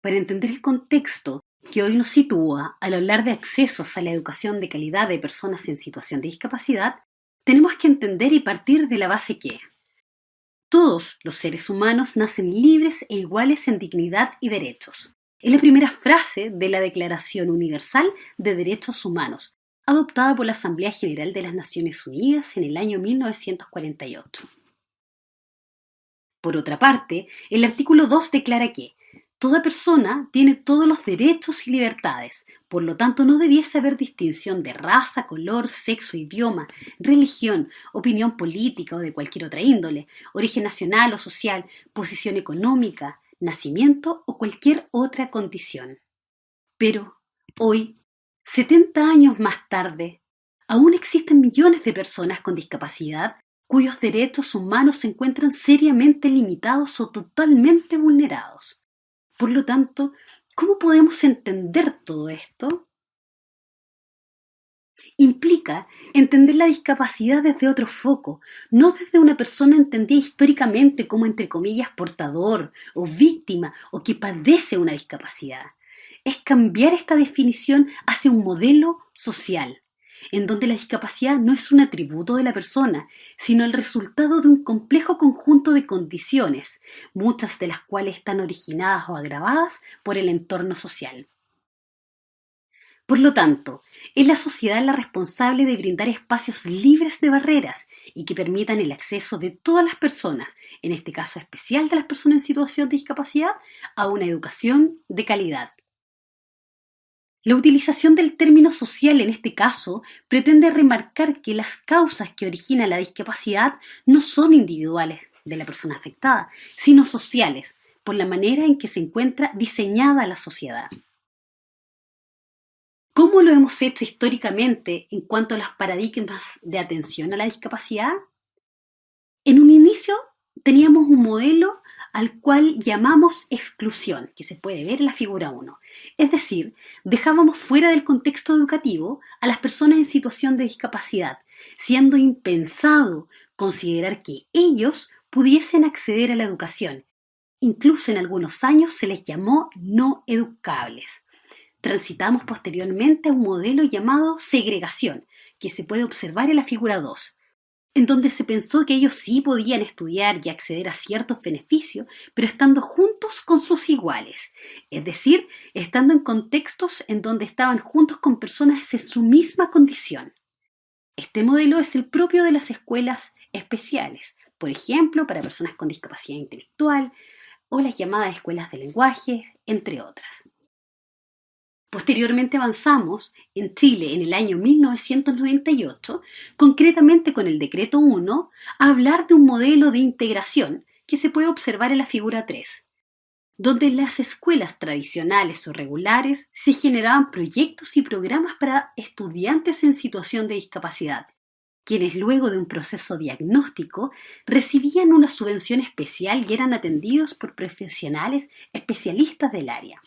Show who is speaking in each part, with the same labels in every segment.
Speaker 1: Para entender el contexto que hoy nos sitúa al hablar de accesos a la educación de calidad de personas en situación de discapacidad, tenemos que entender y partir de la base que todos los seres humanos nacen libres e iguales en dignidad y derechos. Es la primera frase de la Declaración Universal de Derechos Humanos, adoptada por la Asamblea General de las Naciones Unidas en el año 1948. Por otra parte, el artículo 2 declara que toda persona tiene todos los derechos y libertades, por lo tanto no debiese haber distinción de raza, color, sexo, idioma, religión, opinión política o de cualquier otra índole, origen nacional o social, posición económica, nacimiento o cualquier otra condición. Pero hoy, 70 años más tarde, aún existen millones de personas con discapacidad cuyos derechos humanos se encuentran seriamente limitados o totalmente vulnerados. Por lo tanto, ¿cómo podemos entender todo esto? Implica entender la discapacidad desde otro foco, no desde una persona entendida históricamente como, entre comillas, portador o víctima o que padece una discapacidad. Es cambiar esta definición hacia un modelo social, en donde la discapacidad no es un atributo de la persona, sino el resultado de un complejo conjunto de condiciones, muchas de las cuales están originadas o agravadas por el entorno social. Por lo tanto, es la sociedad la responsable de brindar espacios libres de barreras y que permitan el acceso de todas las personas, en este caso especial de las personas en situación de discapacidad, a una educación de calidad. La utilización del término social en este caso pretende remarcar que las causas que originan la discapacidad no son individuales de la persona afectada, sino sociales, por la manera en que se encuentra diseñada la sociedad. ¿Cómo lo hemos hecho históricamente en cuanto a los paradigmas de atención a la discapacidad? En un inicio teníamos un modelo al cual llamamos exclusión, que se puede ver en la figura 1. Es decir, dejábamos fuera del contexto educativo a las personas en situación de discapacidad, siendo impensado considerar que ellos pudiesen acceder a la educación. Incluso en algunos años se les llamó no educables. Transitamos posteriormente a un modelo llamado segregación, que se puede observar en la figura 2. En donde se pensó que ellos sí podían estudiar y acceder a ciertos beneficios, pero estando juntos con sus iguales, es decir, estando en contextos en donde estaban juntos con personas en su misma condición. Este modelo es el propio de las escuelas especiales, por ejemplo, para personas con discapacidad intelectual o las llamadas escuelas de lenguaje, entre otras. Posteriormente avanzamos en Chile en el año 1998, concretamente con el Decreto 1, a hablar de un modelo de integración que se puede observar en la figura 3, donde en las escuelas tradicionales o regulares se generaban proyectos y programas para estudiantes en situación de discapacidad, quienes luego de un proceso diagnóstico recibían una subvención especial y eran atendidos por profesionales especialistas del área.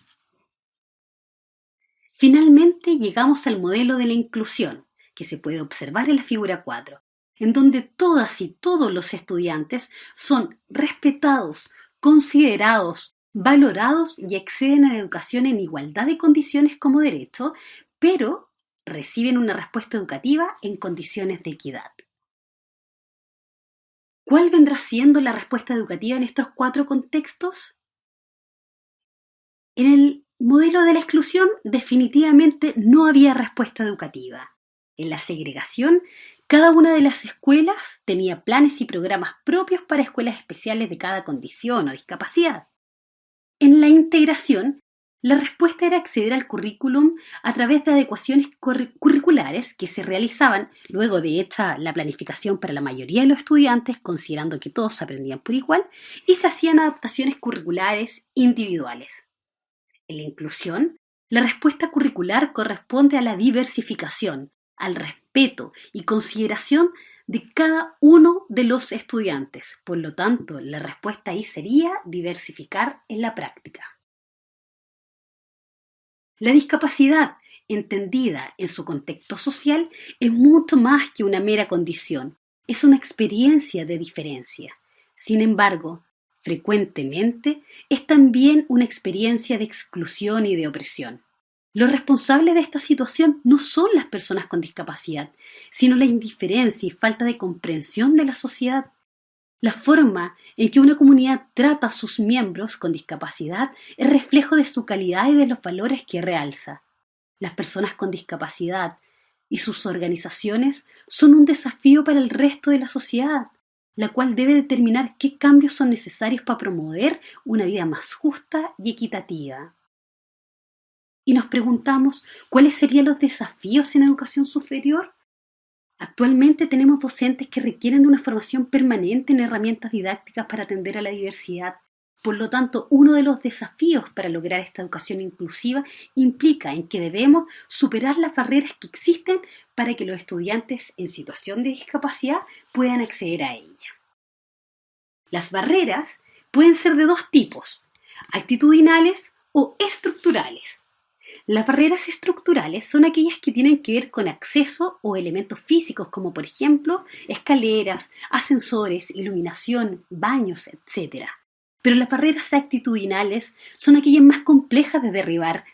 Speaker 1: Finalmente llegamos al modelo de la inclusión, que se puede observar en la figura 4, en donde todas y todos los estudiantes son respetados, considerados, valorados y acceden a la educación en igualdad de condiciones como derecho, pero reciben una respuesta educativa en condiciones de equidad. ¿Cuál vendrá siendo la respuesta educativa en estos 4 contextos? En el modelo de la exclusión definitivamente no había respuesta educativa. En la segregación, cada una de las escuelas tenía planes y programas propios para escuelas especiales de cada condición o discapacidad. En la integración, la respuesta era acceder al currículum a través de adecuaciones curriculares que se realizaban luego de hecha la planificación para la mayoría de los estudiantes, considerando que todos aprendían por igual, y se hacían adaptaciones curriculares individuales. En la inclusión, la respuesta curricular corresponde a la diversificación, al respeto y consideración de cada uno de los estudiantes. Por lo tanto, la respuesta ahí sería diversificar en la práctica. La discapacidad, entendida en su contexto social, es mucho más que una mera condición. Es una experiencia de diferencia. Sin embargo, frecuentemente es también una experiencia de exclusión y de opresión. Los responsables de esta situación no son las personas con discapacidad, sino la indiferencia y falta de comprensión de la sociedad. La forma en que una comunidad trata a sus miembros con discapacidad es reflejo de su calidad y de los valores que realza. Las personas con discapacidad y sus organizaciones son un desafío para el resto de la sociedad, la cual debe determinar qué cambios son necesarios para promover una vida más justa y equitativa. Y nos preguntamos, ¿cuáles serían los desafíos en educación superior? Actualmente tenemos docentes que requieren de una formación permanente en herramientas didácticas para atender a la diversidad. Por lo tanto, uno de los desafíos para lograr esta educación inclusiva implica en que debemos superar las barreras que existen para que los estudiantes en situación de discapacidad puedan acceder a ella. Las barreras pueden ser de dos tipos, actitudinales o estructurales. Las barreras estructurales son aquellas que tienen que ver con acceso o elementos físicos, como por ejemplo escaleras, ascensores, iluminación, baños, etc. Pero las barreras actitudinales son aquellas más complejas de derribar,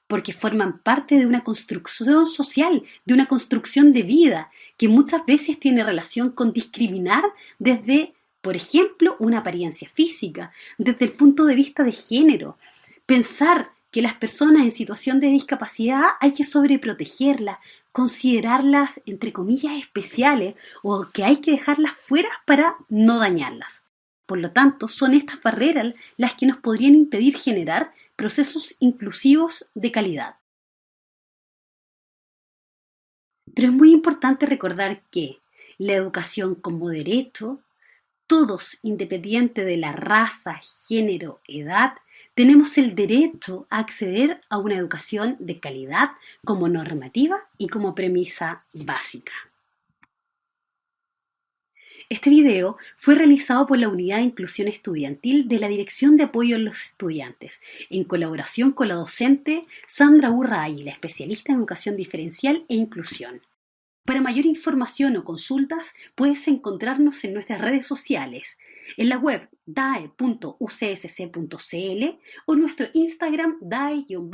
Speaker 1: porque forman parte de una construcción social, de una construcción de vida, que muchas veces tiene relación con discriminar desde, por ejemplo, una apariencia física, desde el punto de vista de género. Pensar que las personas en situación de discapacidad hay que sobreprotegerlas, considerarlas entre comillas especiales o que hay que dejarlas fuera para no dañarlas. Por lo tanto, son estas barreras las que nos podrían impedir generar procesos inclusivos de calidad. Pero es muy importante recordar que la educación como derecho, todos, independiente de la raza, género, edad, tenemos el derecho a acceder a una educación de calidad como normativa y como premisa básica. Este video fue realizado por la Unidad de Inclusión Estudiantil de la Dirección de Apoyo a los Estudiantes, en colaboración con la docente Sandra Urra Águila, especialista en educación diferencial e inclusión. Para mayor información o consultas, puedes encontrarnos en nuestras redes sociales, en la web dae.ucsc.cl o en nuestro Instagram dae-ucsc.